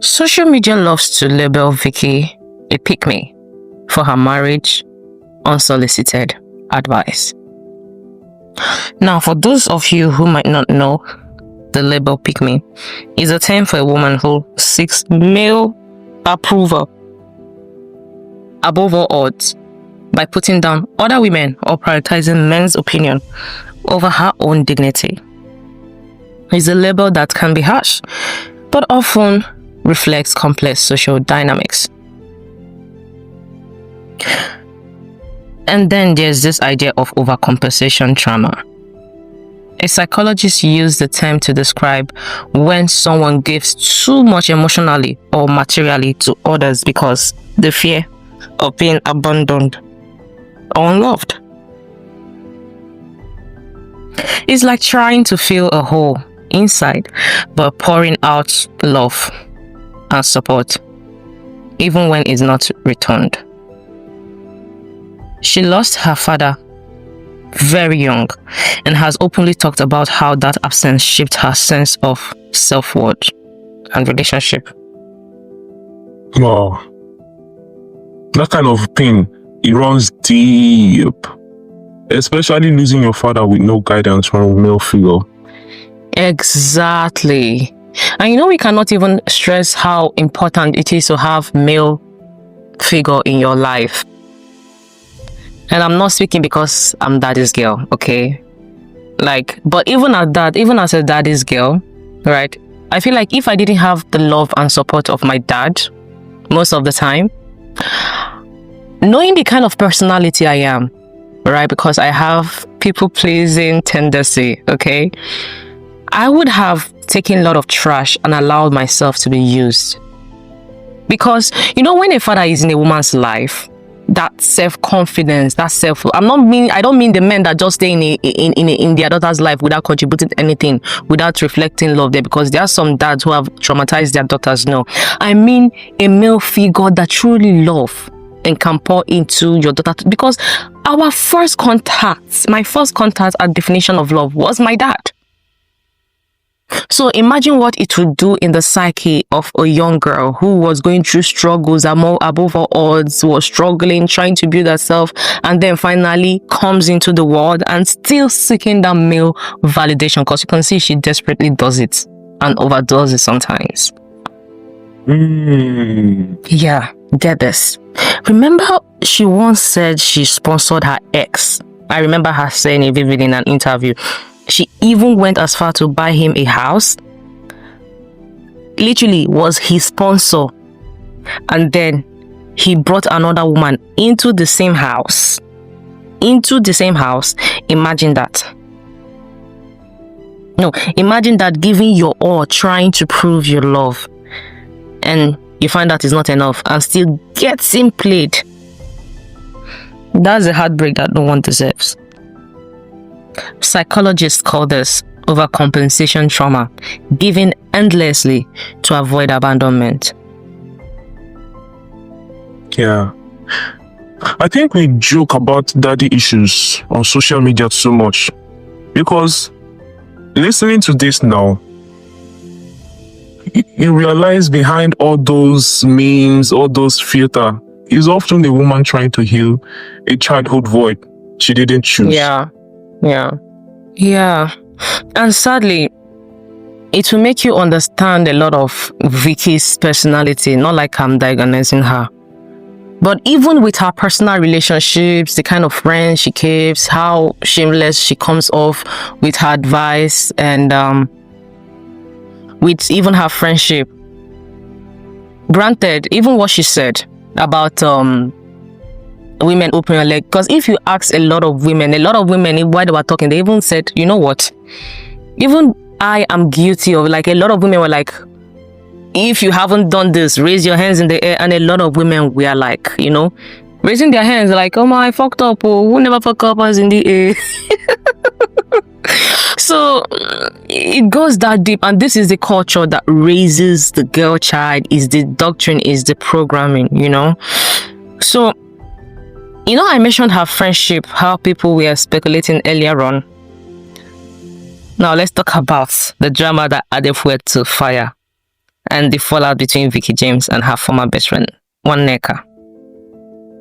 Social media loves to label Veekee a pick-me for her marriage unsolicited advice. Now, for those of you who might not know, the label pick-me is a term for a woman who seeks male approval above all odds by putting down other women or prioritizing men's opinion over her own dignity. It's a label that can be harsh, but often reflects complex social dynamics. And then there's this idea of overcompensation trauma. A psychologist used the term to describe when someone gives too much emotionally or materially to others because they fear of being abandoned or unloved. It's like trying to fill a hole inside but pouring out love and support even when it's not returned. She lost her father very young and has openly talked about how that absence shaped her sense of self-worth and relationship. Wow. That kind of pain, it runs deep. Especially losing your father with no guidance from a male figure. Exactly. And we cannot even stress how important it is to have male figure in your life. And I'm not speaking because I'm daddy's girl, okay? But even at that, even as a daddy's girl, right? I feel like if I didn't have the love and support of my dad, most of the time, knowing the kind of personality I am, right? Because I have people-pleasing tendency, okay? I would have taken a lot of trash and allowed myself to be used. Because, when a father is in a woman's life, that self-confidence, that I don't mean the men that just stay in their daughter's life without contributing anything, without reflecting love there, because there are some dads who have traumatized their daughters. No, I mean a male figure that truly love and can pour into your daughter, because my first contact and definition of love was my dad. So imagine what it would do in the psyche of a young girl who was going through struggles above all odds, was struggling, trying to build herself, and then finally comes into the world and still seeking that male validation, because you can see she desperately does it and overdoes it sometimes. Yeah, get this. Remember, she once said she sponsored her ex. I remember her saying it vividly in an interview. She even went as far to buy him a house. Literally was his sponsor. And then he brought another woman into the same house. Imagine that. No, imagine that, giving your all, trying to prove your love. And you find out it's not enough and still gets him played. That's a heartbreak that no one deserves. Psychologists call this overcompensation trauma, giving endlessly to avoid abandonment. Yeah. I think we joke about daddy issues on social media too much, because listening to this now, you realize behind all those memes, all those filters, is often a woman trying to heal a childhood void she didn't choose. Yeah. And sadly, it will make you understand a lot of Veekee's personality, not like I'm diagnosing her. But even with her personal relationships, the kind of friends she keeps, how shameless she comes off with her advice, and with even her friendship. Granted, even what she said about women open your leg, because if you ask a lot of women while they were talking, they even said, you know what, even I am guilty of, a lot of women were like, if you haven't done this, raise your hands in the air. And a lot of women were like, raising their hands like, oh my, I fucked up, who never fuck up us in the air. So it goes that deep, and this is the culture that raises the girl child, is the doctrine, is the programming, So I mentioned her friendship, how people were speculating earlier on. Now let's talk about the drama that added fuel to fire. and the fallout between Veekee James and her former best friend, Neka.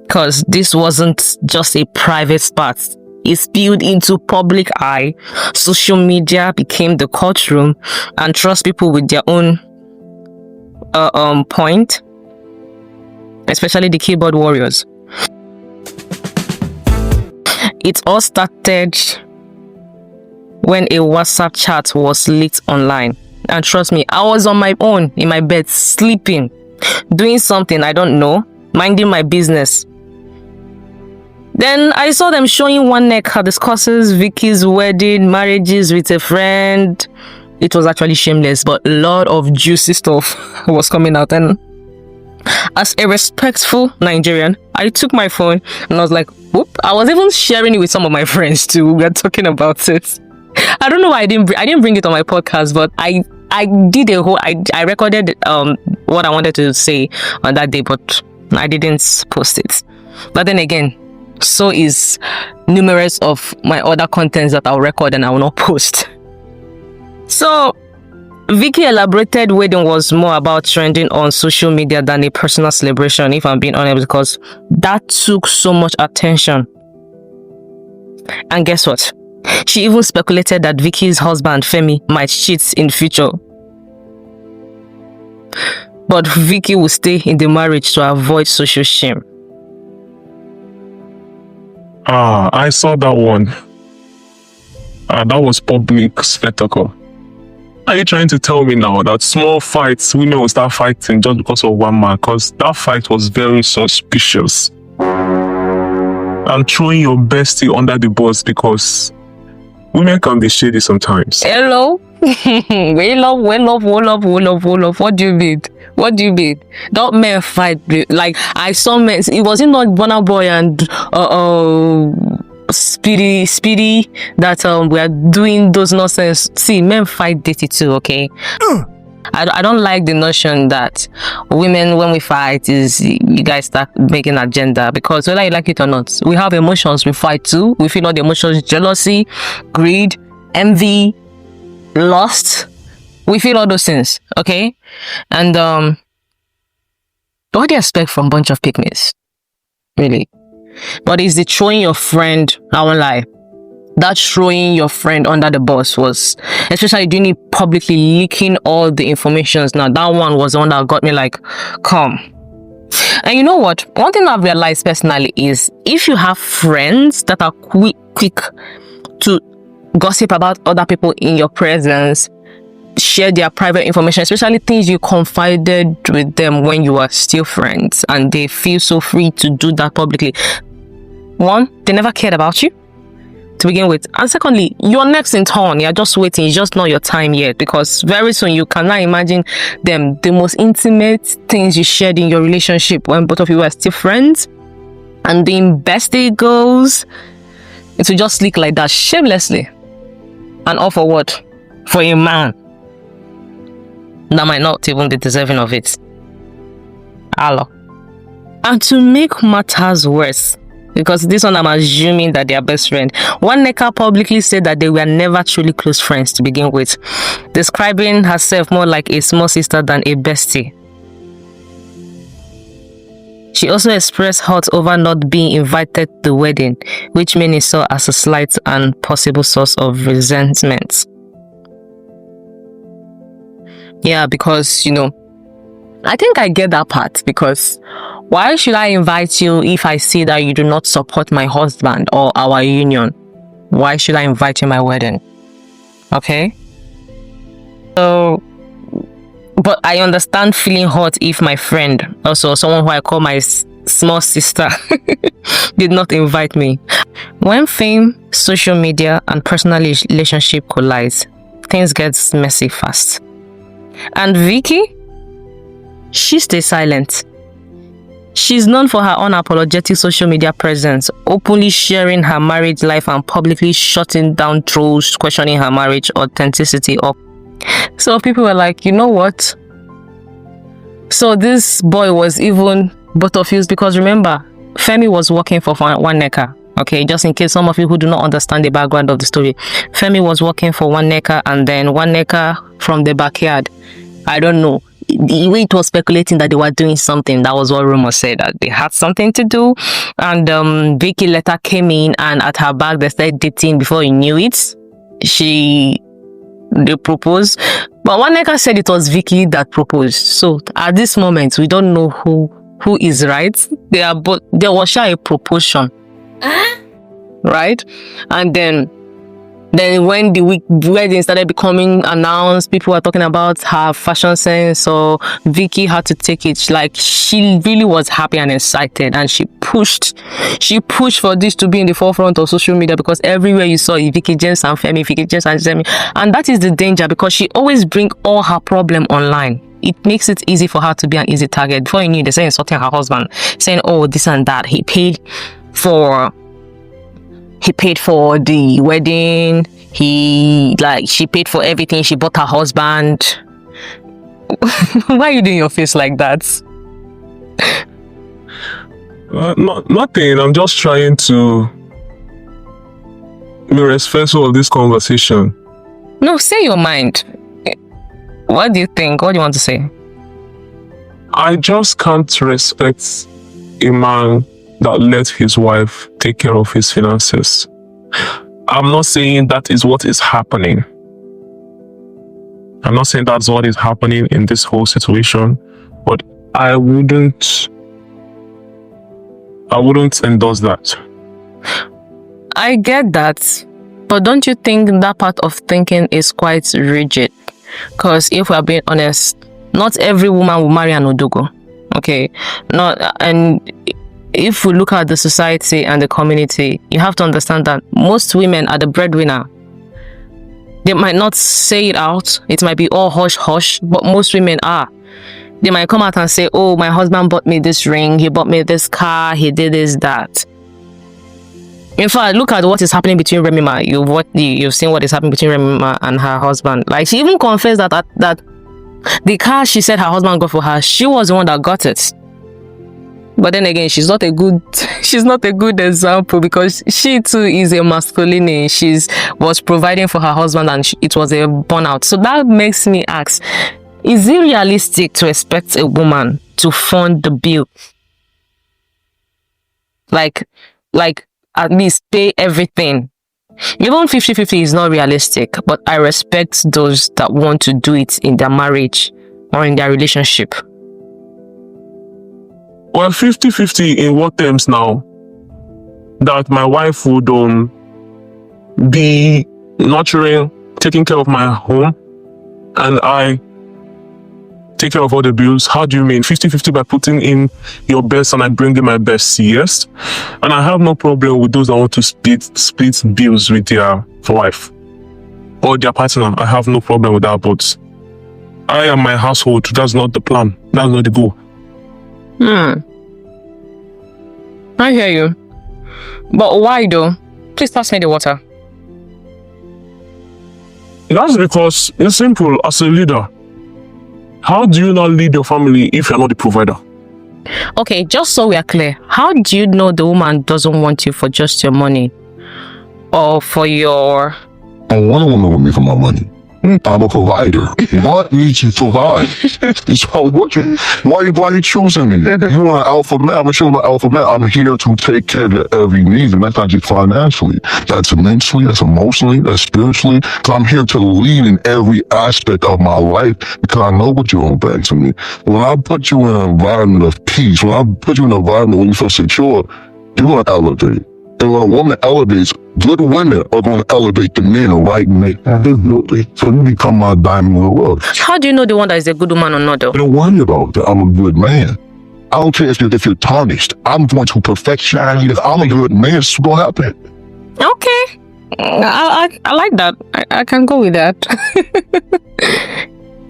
Because this wasn't just a private spat. It spilled into public eye. Social media became the courtroom, and trust people with their own point, especially the keyboard warriors. It all started when a WhatsApp chat was leaked online. And trust me, I was on my own in my bed, sleeping, doing something I don't know, minding my business. Then I saw them showing Neka discusses Veekee's wedding, marriages with a friend. It was actually shameless, but a lot of juicy stuff was coming out. And as a respectful Nigerian, I took my phone and I was like, whoop. I was even sharing it with some of my friends too. We were talking about it. I don't know why I didn't bring it on my podcast, but I did a whole, I recorded what I wanted to say on that day, but I didn't post it. But then again, so is numerous of my other contents that I'll record and I will not post. So Veekee elaborated wedding was more about trending on social media than a personal celebration, if I'm being honest, because that took so much attention. And guess what? She even speculated that Veekee's husband, Femi, might cheat in future. But Veekee will stay in the marriage to avoid social shame. I saw that one. That was public spectacle. Are you trying to tell me now that small fights, women will start fighting just because of one man? Because that fight was very suspicious. And throwing your bestie under the bus because women can be shady sometimes. Hello? We love. What do you mean? What do you mean? Don't men fight? Like, I saw men. It wasn't not Burna Boy and Speedy that we are doing those nonsense. See, men fight dirty too, okay? I don't like the notion that women, when we fight, is you guys start making agenda, because whether you like it or not, we have emotions, we fight too. We feel all the emotions: jealousy, greed, envy, lust. We feel all those things, okay? And what do you expect from a bunch of pygmies? Really? But is the throwing your friend, I won't lie, that throwing your friend under the bus was, especially doing it publicly, leaking all the informations. Now that one was the one that got me like, come. And you know what? One thing I've realized personally is, if you have friends that are quick to gossip about other people in your presence, share their private information, especially things you confided with them when you were still friends, and they feel so free to do that publicly. One, they never cared about you to begin with, and secondly, you're next in turn. You're just waiting. It's just not your time yet, because very soon you cannot imagine them, the most intimate things you shared in your relationship when both of you were still friends, and the bestie goes, it will just leak like that shamelessly. And all for what? For a man that might not even be deserving of it. Hello. And to make matters worse, because this one I'm assuming that they are best friend, Neka publicly said that they were never truly close friends to begin with, describing herself more like a small sister than a bestie. She also expressed hurt over not being invited to the wedding, which many saw as a slight and possible source of resentment. Yeah, because, you know, I think I get that part, because why should I invite you if I see that you do not support my husband or our union? Why should I invite you to my wedding? Okay? So, but I understand feeling hurt if my friend, also someone who I call my small sister, did not invite me. When fame, social media, and personal relationship collide, things get messy fast. And Veekee, she stays silent. She's known for her unapologetic social media presence, openly sharing her marriage life and publicly shutting down trolls questioning her marriage authenticity. So people were like, you know what? So this boy was even both of you, because remember, Femi was working for Neka. Okay, just in case some of you who do not understand the background of the story, Femi was working for Neka, and then Neka from the backyard, I don't know, the way it was speculating that they were doing something, that was what rumors said, that they had something to do. And Veekee later came in, and at her back they started dating. Before he knew it, they proposed. But Waneka said it was Veekee that proposed. So at this moment, we don't know who is right. There was a proportion, right? And then when the wedding started becoming announced, people were talking about her fashion sense. So Veekee had to take it. Like, she really was happy and excited, and she pushed for this to be in the forefront of social media, because everywhere you saw Veekee James and Femi, Veekee James and Femi. And that is the danger, because she always brings all her problem online. It makes it easy for her to be an easy target. Before you knew, they say insulting her husband, saying, oh, this and that. He paid for the wedding. She paid for everything. She bought her husband. Why are you doing your face like that? Nothing. I'm just trying to be respectful of this conversation. No, say your mind. What do you think? What do you want to say? I just can't respect a man that let his wife take care of his finances. I'm not saying that is what is happening. I'm not saying that's what is happening in this whole situation, but I wouldn't endorse that. I get that, but don't you think that part of thinking is quite rigid? Because if we're being honest, not every woman will marry an Odogo. Okay? And if we look at the society and the community, you have to understand that most women are the breadwinner. They might not say it out. It might be all hush hush, but most women are. They might come out and say, oh, my husband bought me this ring, he bought me this car, he did this, that. In fact, look at what is happening between Remima. You've seen what is happening between Remima and her husband. Like, she even confessed that the car she said her husband got for her, she was the one that got it. But then again, she's not a good example, because she too is a masculine. She was providing for her husband, and it was a burnout. So that makes me ask, is it realistic to expect a woman to fund the bill? Like at least pay everything. Even 50-50 is not realistic, but I respect those that want to do it in their marriage or in their relationship. Well, 50-50 in what terms now? That my wife would be nurturing, taking care of my home, and I take care of all the bills. How do you mean? 50-50 by putting in your best and I bring in my best? Yes. And I have no problem with those that want to split bills with their wife or their partner. I have no problem with that, but I am my household. That's not the plan. That's not the goal. I hear you. But why though? Please pass me the water. That's because it's simple. As a leader, how do you not lead your family if you're not the provider? Okay, just so we are clear, how do you know the woman doesn't want you for just your money? Or for your... I want a woman with me for my money. I'm a provider. Why need you provide? So why are you choosing me? You're an alpha male. I'm sure I'm an alpha male. I'm here to take care of every need, and that's not just financially. That's mentally, that's emotionally, that's spiritually. So I'm here to lead in every aspect of my life, because I know what you're going back to me. When I put you in an environment of peace, when I put you in an environment where you feel secure, you're going to elevate. And when a woman elevates, good women are going to elevate the men right mate. So you become my diamond in the world. How do you know the one that is a good woman or not though? Don't worry about that. I'm a good man. I don't care if you're tarnished. I'm going to perfection. I'm a good man. It's going to happen. Okay. I like that. I can go with that.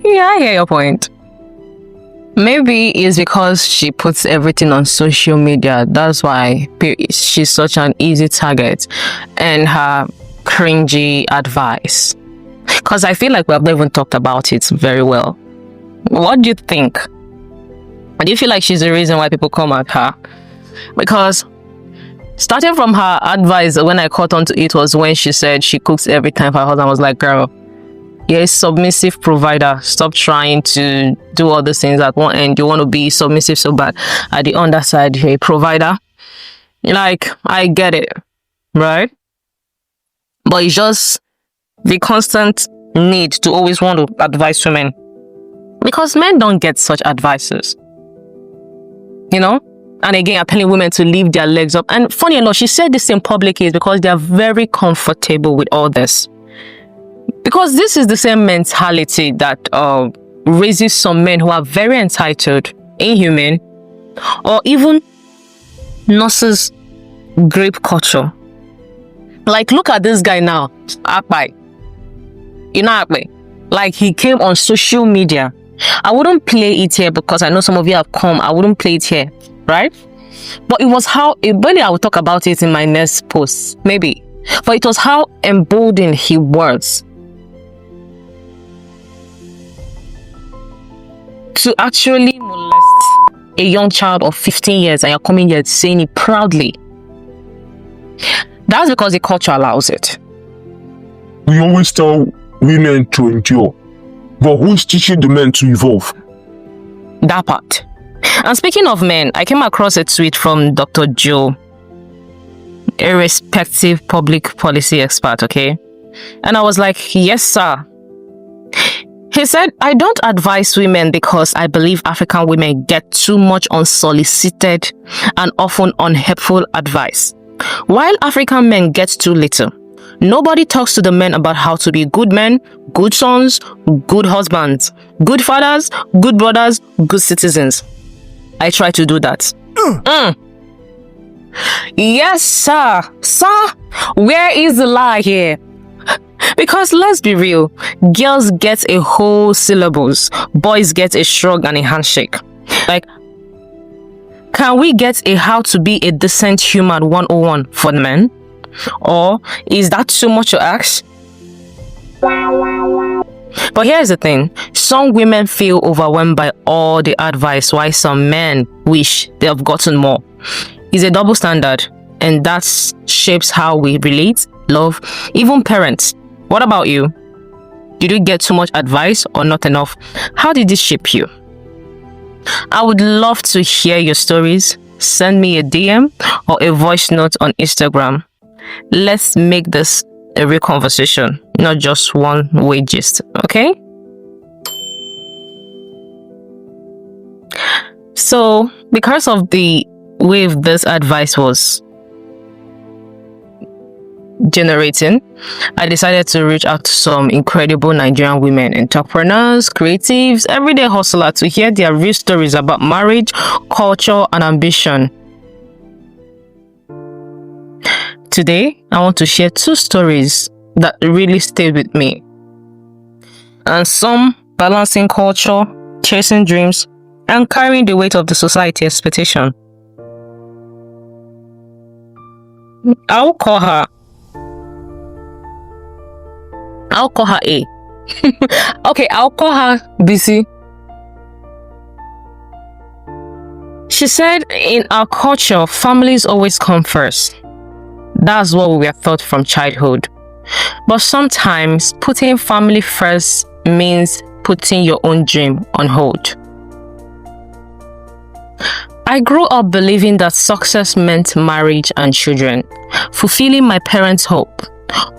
Yeah, I hear your point. Maybe it's because she puts everything on social media. That's why she's such an easy target. And her cringy advice. Because I feel like we have not even talked about it very well. What do you think? Do you feel like she's the reason why people come at her? Because starting from her advice, when I caught on to it, was when she said she cooks every time for her husband. I was like, girl, you're a submissive provider. Stop trying to do all those things at one end. You want to be submissive so bad. At the underside, you're a provider. Like, I get it, right? But it's just the constant need to always want to advise women. Because men don't get such advices. You know? And again, I'm telling women to leave their legs up. And funny enough, she said this in public is because they are very comfortable with all this. Because this is the same mentality that raises some men who are very entitled, inhuman, or even nurses grape culture. Like, look at this guy now, Akpai. You know Akpai? Like, he came on social media. I wouldn't play it here because I know some of you have come. I wouldn't play it here, right? But it was how, maybe I will talk about it in my next post, maybe. But it was how emboldened he was to actually molest a young child of 15 years, and you're coming here saying it proudly. That's because the culture allows it. We always tell women to endure, but who's teaching the men to evolve? That part. And speaking of men, I came across a tweet from Dr. Joe, a respected public policy expert, okay? And I was like, yes, sir. He said, I don't advise women because I believe African women get too much unsolicited and often unhelpful advice, while African men get too little. Nobody talks to the men about how to be good men, good sons, good husbands, good fathers, good brothers, good citizens. I try to do that. Yes, sir. Sir, where is the lie here? Because let's be real, girls get a whole syllabus, boys get a shrug and a handshake. Like, can we get a how to be a decent human 101 for the men? Or is that too much to ask? But here's the thing, some women feel overwhelmed by all the advice, while some men wish they have gotten more. It's a double standard, and that shapes how we relate, love, even parents. What about you? Did you get too much advice or not enough? How did this shape you? I would love to hear your stories. Send me a DM or a voice note on Instagram. Let's make this a real conversation, not just one-way gist, okay? So, because of the way this advice was generating, I decided to reach out to some incredible Nigerian women, entrepreneurs, creatives, everyday hustlers to hear their real stories about marriage, culture, and ambition. Today, I want to share two stories that really stayed with me, and some balancing culture, chasing dreams, and carrying the weight of the society expectation. I'll call her A. Okay, I'll call her BC. She said, in our culture, families always come first. That's what we were taught from childhood. But sometimes putting family first means putting your own dream on hold. I grew up believing that success meant marriage and children. Fulfilling my parents' hope,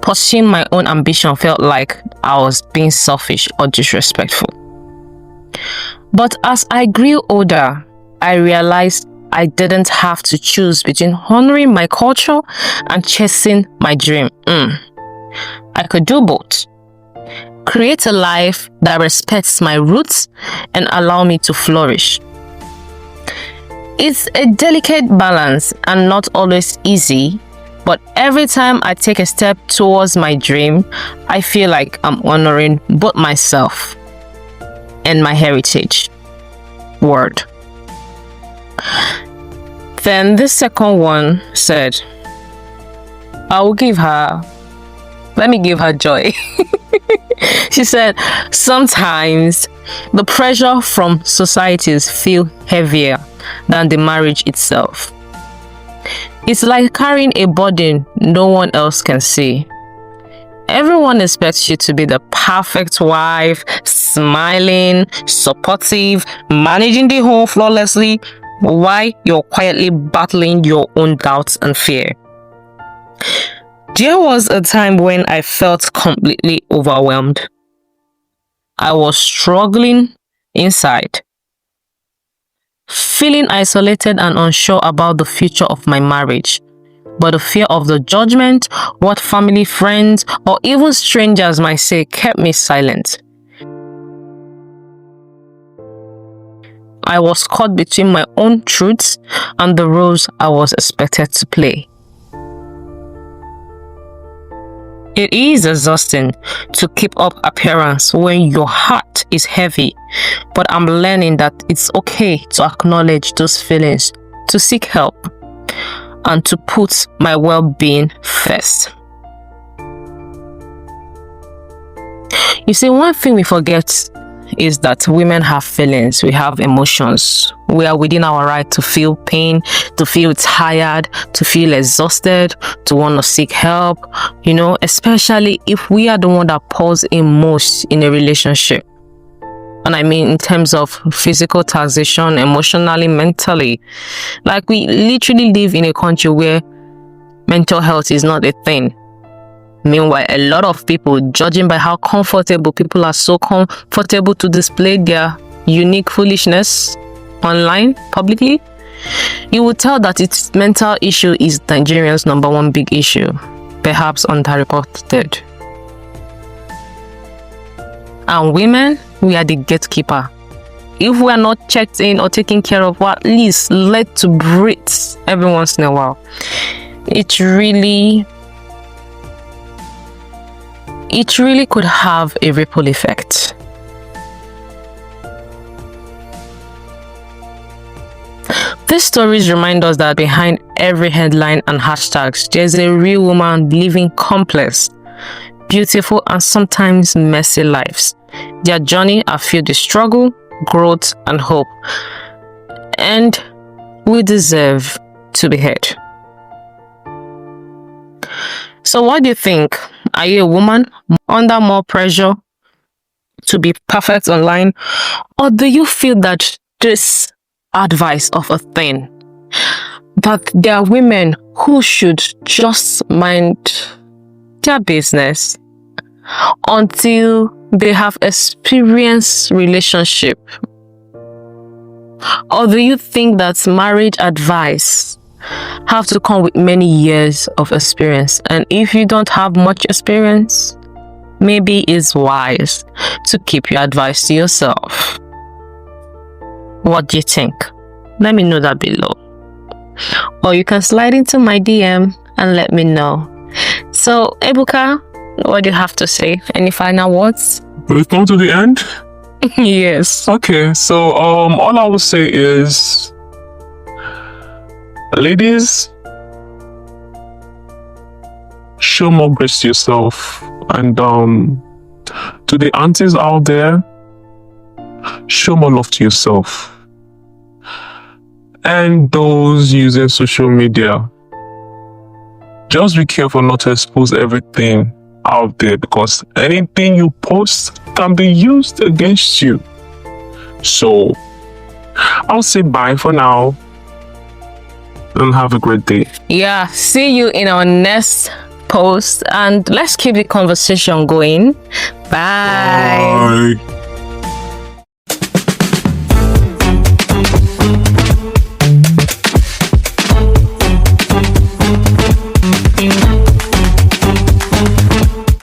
pursuing my own ambition felt like I was being selfish or disrespectful. But as I grew older, I realized I didn't have to choose between honoring my culture and chasing my dream. I could do both. Create a life that respects my roots and allow me to flourish. It's a delicate balance and not always easy, but every time I take a step towards my dream, I feel like I'm honoring both myself and my heritage. Word. Then the second one said, let me give her joy. She said, sometimes the pressure from societies feel heavier than the marriage itself. It's like carrying a burden no one else can see. Everyone expects you to be the perfect wife, smiling, supportive, managing the home flawlessly, while you're quietly battling your own doubts and fear. There was a time when I felt completely overwhelmed. I was struggling inside, feeling isolated and unsure about the future of my marriage. But the fear of the judgment, what family, friends, or even strangers might say kept me silent. I was caught between my own truths and the roles I was expected to play. It is exhausting to keep up appearance when your heart is heavy, but I'm learning that it's okay to acknowledge those feelings, to seek help, and to put my well-being first. You see, one thing we forget is that women have feelings, we have emotions. We are within our right to feel pain, to feel tired, to feel exhausted, to want to seek help, especially if we are the one that pours in most in a relationship. And I mean in terms of physical taxation, emotionally, mentally. Like, we literally live in a country where mental health is not a thing. Meanwhile, a lot of people, judging by how comfortable people are, so comfortable to display their unique foolishness online, publicly, you would tell that its mental issue is Nigerians' number one big issue, perhaps underreported. And women, we are the gatekeeper. If we are not checked in or taken care of, we're at least let to breathe every once in a while. It really could have a ripple effect. These stories remind us that behind every headline and hashtags, there's a real woman living complex, beautiful, and sometimes messy lives. Their journey are filled with struggle, growth, and hope. And we deserve to be heard. So what do you think? Are you a woman under more pressure to be perfect online? Or do you feel that this advice of a thing, that there are women who should just mind their business until they have experienced relationship? Or do you think that marriage advice have to come with many years of experience, and if you don't have much experience, maybe it's wise to keep your advice to yourself? What do you think? Let me know that below, or you can slide into my DM and let me know. So Ebuka, what do you have to say? Any final words? We've come to the end. Yes. Okay, so all I will say is, ladies, show more grace to yourself, and to the aunties out there, show more love to yourself. And those using social media, just be careful not to expose everything out there, because anything you post can be used against you. So I'll say bye for now and have a great day. Yeah, see you in our next post, and let's keep the conversation going. Bye. Bye.